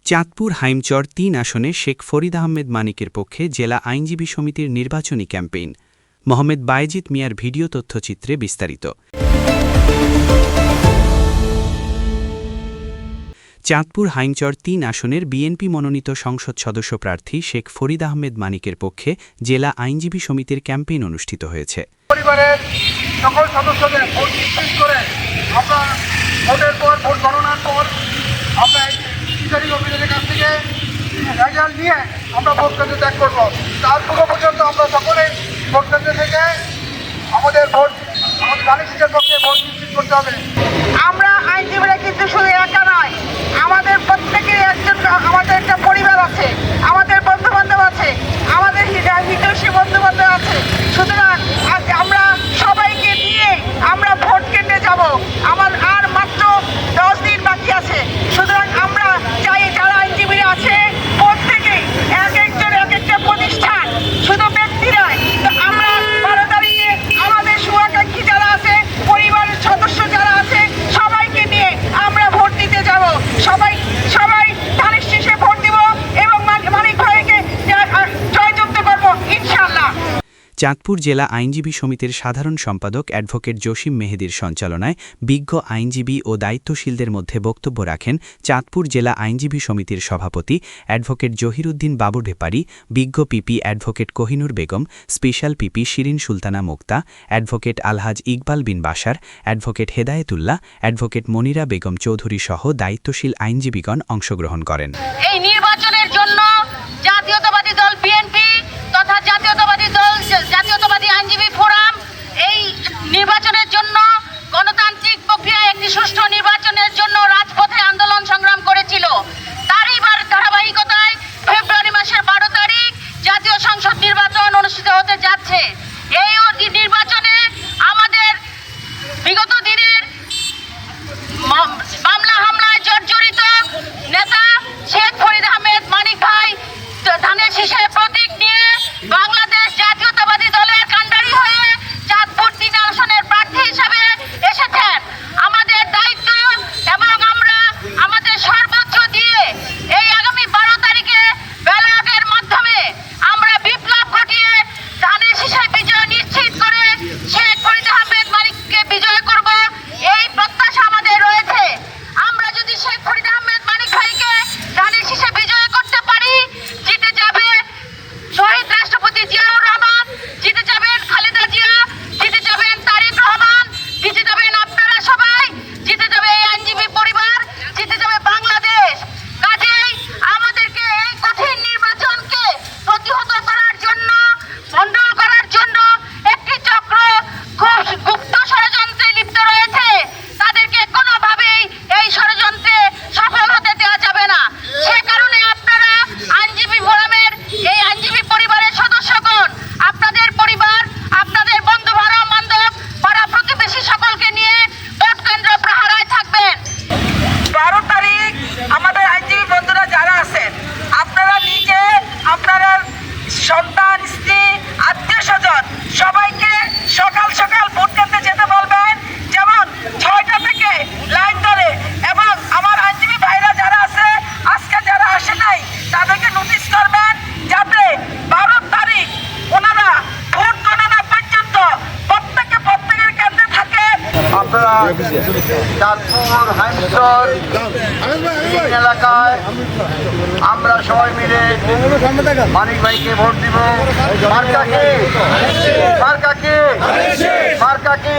চাঁদপুর হাইমচর ৩ আসনে শেখ ফরিদ আহমেদ মানিকের পক্ষে জেলা আইনজীবী সমিতির নির্বাচনী ক্যাম্পেইন। মোহাম্মদ বায়েজিদ মিয়ার ভিডিও তথ্যচিত্রে বিস্তারিত। চাঁদপুর হাইমচর ৩ আসনের বিএনপি মনোনীত সংসদ সদস্য প্রার্থী শেখ ফরিদ আহমেদ মানিকের পক্ষে জেলা আইনজীবী সমিতির ক্যাম্পেইন অনুষ্ঠিত হয়েছে। পরিবারের সকল সদস্যদের ভোট নিশ্চিত করে আমরা ভোটের পর ভোট গণনার পর আমরা বিচারিক অফিসারের কাছ থেকে রেজাল্ট নিয়ে আমরা ভোট কেন্দ্রে ত্যাগ করবো। তার পূর্ব পর্যন্ত আমরা সকলে ভোট কেন্দ্র থেকে আমাদের গালিসের পক্ষে ভোট নিশ্চিত করতে হবে। আমরা আইনজীবীরা কিন্তু শুধু একা নয়, আমাদের প্রত্যেকের আমাদের একটা পরিবার আছে, আমাদের বন্ধু বান্ধব আছে, আমাদের হিতৈষী বন্ধু বান্ধব আছে। সুতরাং আমরা সবাইকে নিয়ে আমরা ভোট কেন্দ্রে যাব। আমার আর মাত্র 10 দিন বাকি আছে। সুতরাং আমরা চাই যারা আইনজীবীরা আছে প্রত্যেকেই এক একজন এক একটা প্রতিষ্ঠান, শুধু ব্যক্তি নয়। তো আমরা 12 তারিখে আমাদের শুভাকাঙ্ক্ষী যারা আছে, পরিবারের সদস্য যারা আছে, সবাইকে নিয়ে আমরা ভোট দিতে যাব। সবাই ধানের শীষে ভোট দিব এবং মানিক ভাইকে জয়যুক্ত করব ইনশাআল্লাহ। চাঁদপুর জেলা আইনজীবী সমিতির সাধারণ সম্পাদক অ্যাডভোকেট জসিম মেহেদীর সঞ্চালনায় বিজ্ঞ আইনজীবী ও দায়িত্বশীলদের মধ্যে বক্তব্য রাখেন চাঁদপুর জেলা আইনজীবী সমিতির সভাপতি অ্যাডভোকেট জহিরুদ্দিন বাবু ঢেপারি, বিজ্ঞ PP advocate Kohinoor Begum, special PP Shirin Sultana Mukta, advocate Alhaj Iqbal Bin Bashar, advocate Hedayetullah, advocate Monira Begum Chowdhury সহ দায়িত্বশীল আইনজীবীগণ অংশগ্রহণ করেন। এই নির্বাচনের জন্য জাতীয়তাবাদী দল বিএনপি তথা জাতীয়তাবাদী আইনজীবী ফোরাম এই নির্বাচনের জন্য গণতান্ত্রিক প্রক্রিয়ায় একটি সুষ্ঠু নির্বাচনের জন্য রাজপথে আন্দোলন সংগ্রাম করেছিল। তারই ধারাবাহিকতায় ফেব্রুয়ারি মাসের 12 তারিখ জাতীয় সংসদ নির্বাচন অনুষ্ঠিত হতে যাচ্ছে। এই নির্বাচনে আমাদের বিগত দিনের মামলা হামলায় জর্জরিত নেতা শেখ ফরিদ আহমেদ মানিক ভাই ধানের শীষের প্রতীক নিয়ে বাংলাদেশ জাতীয়তাবাদী দলের কাণ্ডারি হয়ে চাঁদপুর ৩ আসনের প্রার্থী হিসেবে এসেছেন। আমাদের দায়িত্ব এবং আমরা আমাদের সর্বোচ্চ দিয়ে এই আগামী 12 তারিখে ব্যালটের মাধ্যমে আমরা বিপ্লব ঘটিয়ে ধানের শীষে বিজয় নিশ্চিত করে শেখ ফরিদ আহমেদ মানিককে বিজয় করব, এই প্রত্যাশা আমাদের রয়েছে। আমরা যদি শেখ ফরিদ আহমেদ মানিক ভাইকে ধানের শীষে বিজয় করতে পারি, জিতে যাবে শহীদ রাষ্ট্রপতি জিয়াউর রহমান, জিতে যাবেন খালেদা জিয়া, জিতে যাবেন তারেক রহমান, জিতে যাবেন আপনারা সবাই, জিতে যাবে এই আইনজীবী পরিবার, জিতে যাবে বাংলাদেশ। কাজেই আমাদেরকে এই কঠিন নির্বাচনকে প্রতিহত করার জন্য, মণ্ডল করার জন্য একটি চক্র খুব গুপ্ত ষড়যন্ত্রে লিপ্ত রয়েছে। তাদেরকে কোনোভাবেই এই ষড়যন্ত্রে সফল হতে দেওয়া যাবে না। সে কারণে আপনারা আইনজীবী ফোরামের এই আইনজীবী পরিবারের সদস্যগণ, আপনাদের পরিবার, আপনাদের বন্ধু বান্ধব, পাড়া প্রতিবেশী সকলকে নিয়ে ভোট কেন্দ্র প্রহরায় থাকবেন। 12 তারিখ আমাদের আইনজীবী বন্ধুরা যারা আছেন, আপনারা নিজে, আপনারা সন্তান, স্ত্রী, আত্মীয় স্বজন সবাইকে সকাল সকাল ভোট কেন্দ্রে যেতে বলবেন। যেমন 6টা থেকে লাইন ধরে, এবং আমার আইনজীবী ভাইরা যারা আছে আজকে যারা আসে নাই তাদেরকে নোটিশ করবেন যাতে 12 তারিখ ওনারা ভোট গণনা পর্যন্ত প্রত্যেকের কেন্দ্রে থাকে। আপনারা চাঁদপুর হাইমচর এলাকায় আমরা সবাই মিলে মানিক ভাইকে ভোট দিব। মার্কা কি?